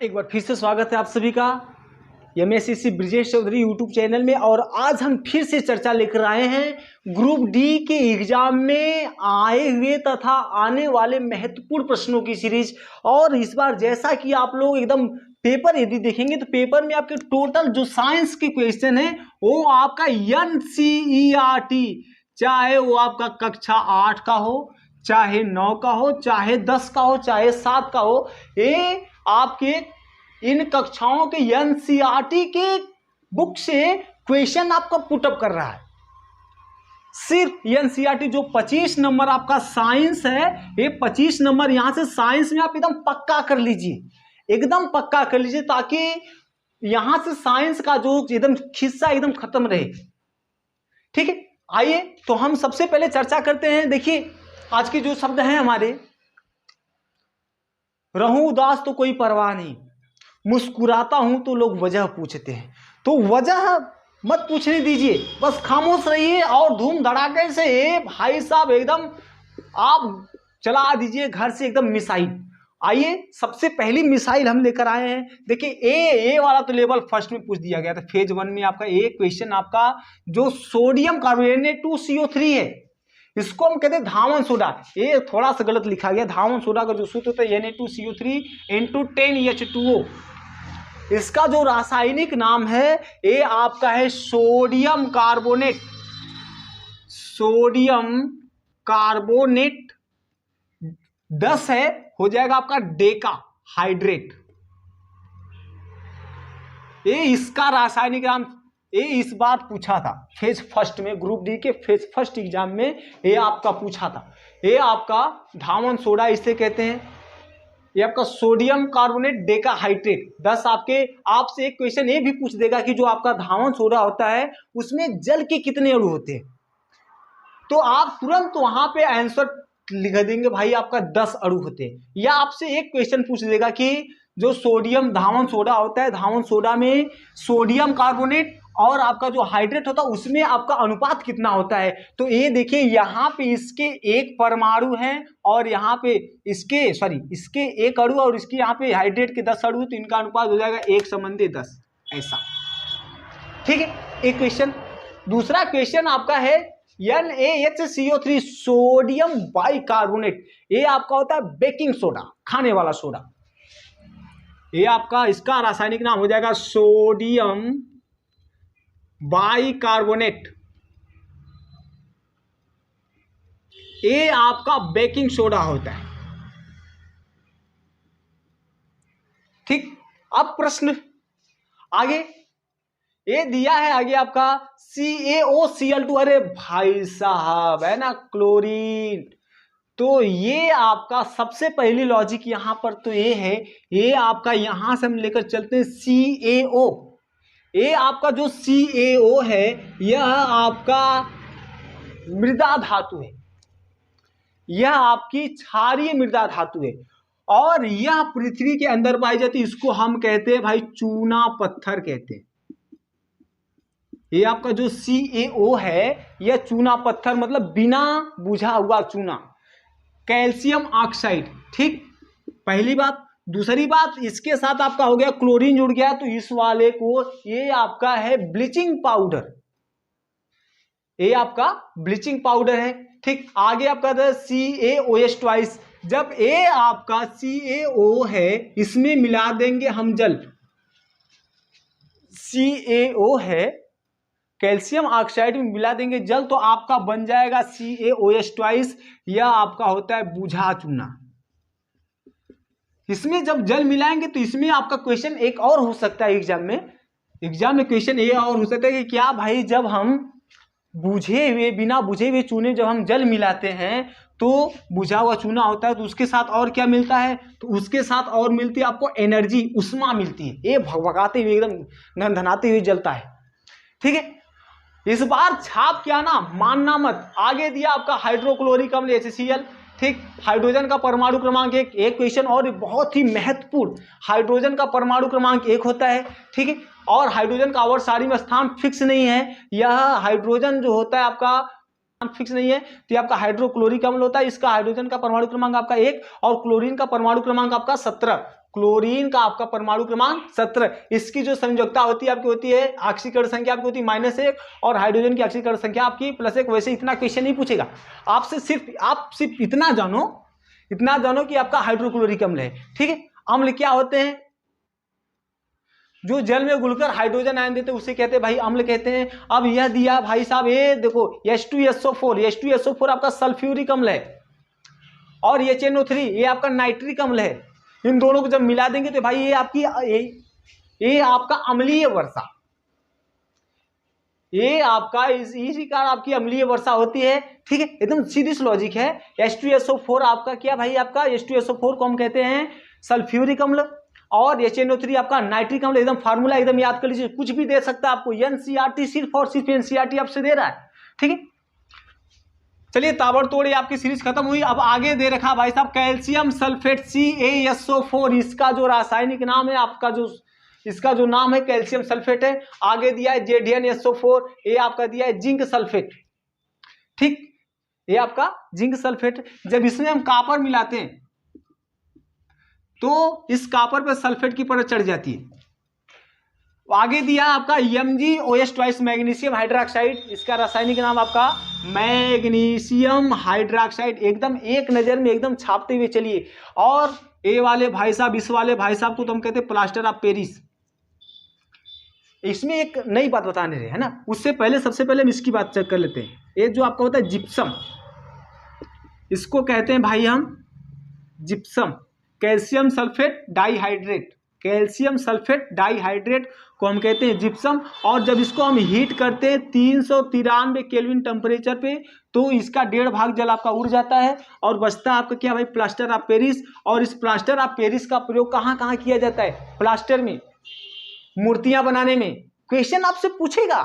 एक बार फिर से स्वागत है आप सभी का एमएससीसी ब्रिजेश चौधरी यूट्यूब चैनल में। और आज हम फिर से चर्चा लेकर आए हैं ग्रुप डी के एग्जाम में आए हुए तथा आने वाले महत्वपूर्ण प्रश्नों की सीरीज। और इस बार जैसा कि आप लोग एकदम पेपर यदि देखेंगे तो पेपर में आपके टोटल जो साइंस के क्वेश्चन है वो आपका NCERT, चाहे वो आपका कक्षा 8 का हो, चाहे 9 का हो, चाहे 10 का हो, चाहे 7 का हो, ये आपके इन कक्षाओं के एनसीईआरटी के बुक से क्वेश्चन आपका पुटअप कर रहा है। सिर्फ एनसीईआरटी जो 25 नंबर आपका साइंस है, ये 25 नंबर यहां से साइंस में आप एकदम पक्का कर लीजिए, एकदम पक्का कर लीजिए, ताकि यहां से साइंस का जो एकदम हिस्सा एकदम खत्म रहे। ठीक है, आइए तो हम सबसे पहले चर्चा करते हैं। देखिए आज के जो शब्द हैं हमारे, रहूं उदास तो कोई परवाह नहीं, मुस्कुराता हूं तो लोग वजह पूछते हैं। तो वजह मत पूछने दीजिए, बस खामोश रहिए और धूम धड़ाके से भाई साहब एकदम आप चला दीजिए घर से एकदम मिसाइल। आइए सबसे पहली मिसाइल हम लेकर आए हैं। देखिए ए वाला तो लेवल फर्स्ट में पूछ दिया गया था, फेज 1 में आपका ए क्वेश्चन आपका जो सोडियम कार्बोनेट 2CO3 है, इसको हम कहते हैं धावन सोडा। ये थोड़ा सा गलत लिखा गया, धावन सोडा का जो सूत्र होता है Na2CO3 × 10H2O। इसका जो रासायनिक नाम है ये आपका है सोडियम कार्बोनेट, सोडियम कार्बोनेट 10 है, हो जाएगा आपका डेका हाइड्रेट। ये इसका रासायनिक नाम, ये इस बार पूछा था फेज फर्स्ट में, ग्रुप डी के फेज फर्स्ट एग्जाम में ये आपका पूछा था। ये आपका धावन सोडा इसे कहते हैं, ये आपका सोडियम कार्बोनेट डेका हाइड्रेट 10। आपसे एक क्वेश्चन ये भी पूछ देगा कि जो आपका धावन सोडा होता है उसमें जल के कितने अणु होते हैं, तो आप तुरंत वहां पे आंसर लिख देंगे भाई आपका 10 अणु होते हैं। या आपसे एक क्वेश्चन पूछ देगा कि जो सोडियम धावन सोडा होता है, धावन सोडा में सोडियम कार्बोनेट और आपका जो हाइड्रेट होता है उसमें आपका अनुपात कितना होता है। तो ये देखिए यहाँ पे इसके एक परमाणु हैं और यहाँ पे इसके एक अणु और इसके यहाँ पे हाइड्रेट के 10 अणु, तो इनका अनुपात हो जाएगा 1:10 ऐसा। ठीक है, एक क्वेश्चन। दूसरा क्वेश्चन आपका है NaHCO3 सोडियम बाइकार्बोनेट, ये आपका होता है बेकिंग सोडा, खाने वाला सोडा। ये आपका इसका रासायनिक नाम हो जाएगा सोडियम बाइकार्बोनेट। ये आपका बेकिंग सोडा होता है। ठीक, अब प्रश्न आगे ये दिया है, आगे आपका CaOCl2। अरे भाई साहब है ना क्लोरीन। तो ये आपका सबसे पहली लॉजिक यहां पर तो ये है, ये आपका यहां से हम लेकर चलते हैं CaO। ये आपका जो CaO है यह आपका मृदा धातु है, यह आपकी क्षारीय मृदा धातु है और यह पृथ्वी के अंदर पाई जाती है। इसको हम कहते हैं भाई चूना पत्थर कहते हैं। ये आपका जो CaO है यह चूना पत्थर, मतलब बिना बुझा हुआ चूना, कैल्शियम ऑक्साइड। ठीक, पहली बात। दूसरी बात, इसके साथ आपका हो गया क्लोरीन जुड़ गया, तो इस वाले को ये आपका है ब्लीचिंग पाउडर, ये आपका ब्लीचिंग पाउडर है। ठीक, आगे आपका CaOH2। जब ये आपका CaO है इसमें मिला देंगे हम जल, CaO है कैल्शियम ऑक्साइड में मिला देंगे जल, तो आपका बन जाएगा CaOH2। यह आपका होता है बुझा चूना। इसमें जब जल मिलाएंगे तो इसमें आपका क्वेश्चन एक और हो सकता है एग्जाम में क्वेश्चन ये और हो सकता है कि क्या भाई जब हम बिना बुझे हुए चूने जब हम जल मिलाते हैं तो बुझा हुआ चूना होता है, तो उसके साथ और क्या मिलता है, तो उसके साथ और मिलती है आपको एनर्जी, उष्मा मिलती है। ये भगभगाते हुए एकदम ननधनाते हुए जलता है। ठीक है, इस बार छाप क्या ना मानना मत। आगे दिया आपका हाइड्रोक्लोरिक अम्ल HCl। ठीक, हाइड्रोजन का परमाणु क्रमांक एक क्वेश्चन और बहुत ही महत्वपूर्ण, हाइड्रोजन का परमाणु क्रमांक 1 होता है। ठीक है, और हाइड्रोजन का आवर्त सारणी में स्थान फिक्स नहीं है, यह हाइड्रोजन जो होता है आपका फिक्स नहीं है, तो ये आपका हाइड्रोक्लोरिक अम्ल होता है। इसका हाइड्रोजन का परमाणु क्रमांक आपका 1 और क्लोरीन का परमाणु क्रमांक आपका 17। क्लोरीन का आपका परमाणु क्रमांक 17। इसकी जो संयोजकता होती है आपकी होती है, ऑक्सीकरण संख्या आपकी होती है -1 और हाइड्रोजन की ऑक्सीकरण संख्या आपकी +1। वैसे इतना क्वेश्चन नहीं पूछेगा आपसे, आप सिर्फ इतना जानो कि आपका हाइड्रोक्लोरिक अम्ल है। ठीक है, अम्ल क्या होते हैं? जो जल में घुलकर हाइड्रोजन आयन देते हैं उसे कहते हैं भाई अम्ल कहते हैं। अब यह दिया भाई साहब, ये देखो H2SO4 आपका सल्फ्यूरिक अम्ल है और HNO3 ये आपका नाइट्रिक अम्ल है। इन दोनों को जब मिला देंगे तो भाई ये आपका अम्लीय वर्षा, ये आपका इसी कारण आपकी अम्लीय वर्षा होती है। ठीक है, एकदम सीधी लॉजिक है। H2SO4 आपका क्या भाई, आपका H2SO4 को हम कहते हैं सल्फ्यूरिक अम्ल और HNO3 आपका नाइट्रिक अम्ल। एकदम फार्मूला एकदम याद कर लीजिए, कुछ भी दे सकता है आपको, NCERT सिर्फ और सिर्फ NCERT आपसे दे रहा है। ठीक है, चलिए ताबड़तोड़ ये आपकी सीरीज खत्म हुई। अब आगे दे रखा भाई साहब कैल्शियम सल्फेट CaSO4, इसका जो रासायनिक नाम है आपका, जो इसका जो नाम है कैल्शियम सल्फेट है। आगे दिया है ZnSO4, ये आपका दिया है जिंक सल्फेट। ठीक, ये आपका जिंक सल्फेट। जब इसमें हम कॉपर मिलाते हैं तो इस कॉपर पर सल्फेट की परत चढ़ जाती है। आगे दिया आपका MgOH मैग्नीशियम हाइड्रोक्साइड, इसका रासायनिक नाम आपका मैग्नीशियम हाइड्रोक्साइड। एकदम एक नजर में एकदम छापते हुए चलिए। और ए वाले भाई साहब, इस वाले भाई साहब को तो हम कहते हैं प्लास्टर ऑफ पेरिस। इसमें एक नई बात बताने रहे है ना, उससे पहले सबसे पहले हम इसकी बात चेक कर लेते हैं। ये जो आपका होता है जिप्सम, इसको कहते हैं भाई हम gypsum, calcium sulphate dihydrate, calcium sulphate dihydrate को हम कहते हैं जिप्सम। और जब इसको हम हीट करते हैं 393 केल्विन टेम्परेचर पे, तो इसका 1.5 भाग जल आपका उड़ जाता है और बचता है आपका क्या भाई, प्लास्टर ऑफ पेरिस। और इस प्लास्टर ऑफ पेरिस का प्रयोग कहाँ कहाँ किया जाता है? प्लास्टर में, मूर्तियां बनाने में। क्वेश्चन आपसे पूछेगा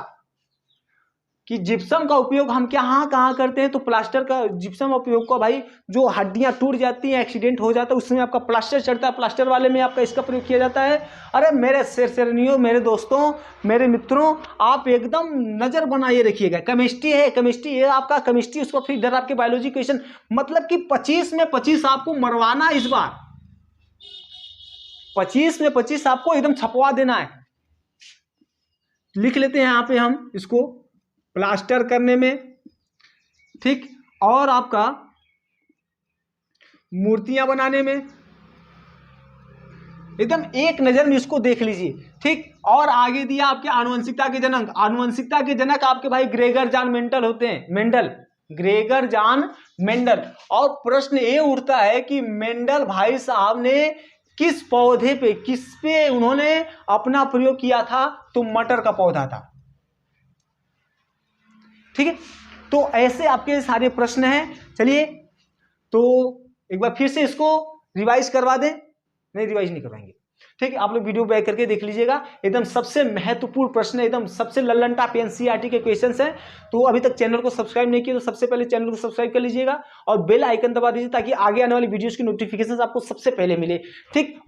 कि जिप्सम का उपयोग हम कहाँ कहाँ करते हैं, तो प्लास्टर का जिप्सम उपयोग को भाई, जो हड्डियां टूट जाती हैं, एक्सीडेंट हो जाता है, उसमें आपका प्लास्टर चढ़ता है, प्लास्टर वाले में आपका इसका प्रयोग किया जाता है। अरे मेरे शेरनियों, मेरे दोस्तों, मेरे मित्रों, आप एकदम नजर बनाए रखिएगा। केमिस्ट्री है, केमिस्ट्री है आपका, केमिस्ट्री उसको फिर इधर आपके बायोलॉजी क्वेश्चन, मतलब कि 25 में 25 आपको मरवाना इस बार, 25 में 25 आपको एकदम छपवा देना है। लिख लेते हैं यहाँ पे हम इसको, प्लास्टर करने में, ठीक, और आपका मूर्तियां बनाने में। एकदम एक नजर में इसको देख लीजिए। ठीक, और आगे दिया आपके आनुवंशिकता के जनक। आनुवंशिकता के जनक आपके भाई ग्रेगर जॉन मेंडल होते हैं, मेंडल, ग्रेगर जॉन मेंडल। और प्रश्न ये उठता है कि मेंडल भाई साहब ने किस पौधे पे, किस पे उन्होंने अपना प्रयोग किया था? तो मटर का पौधा था। ठीक है, तो ऐसे आपके सारे प्रश्न हैं। चलिए तो एक बार फिर से इसको रिवाइज करवा दें। नहीं, रिवाइज नहीं करवाएंगे। ठीक है, आप लोग वीडियो बैक करके देख लीजिएगा। एकदम सबसे महत्वपूर्ण प्रश्न, एकदम सबसे लल्लन टॉप NCERT के क्वेश्चंस हैं। तो अभी तक चैनल को सब्सक्राइब नहीं किया तो सबसे पहले चैनल को सब्सक्राइब कर लीजिएगा और बेल आइकन दबा दीजिए ताकि आगे आने वाली वीडियोस की नोटिफिकेशन आपको सबसे पहले मिले। ठीक।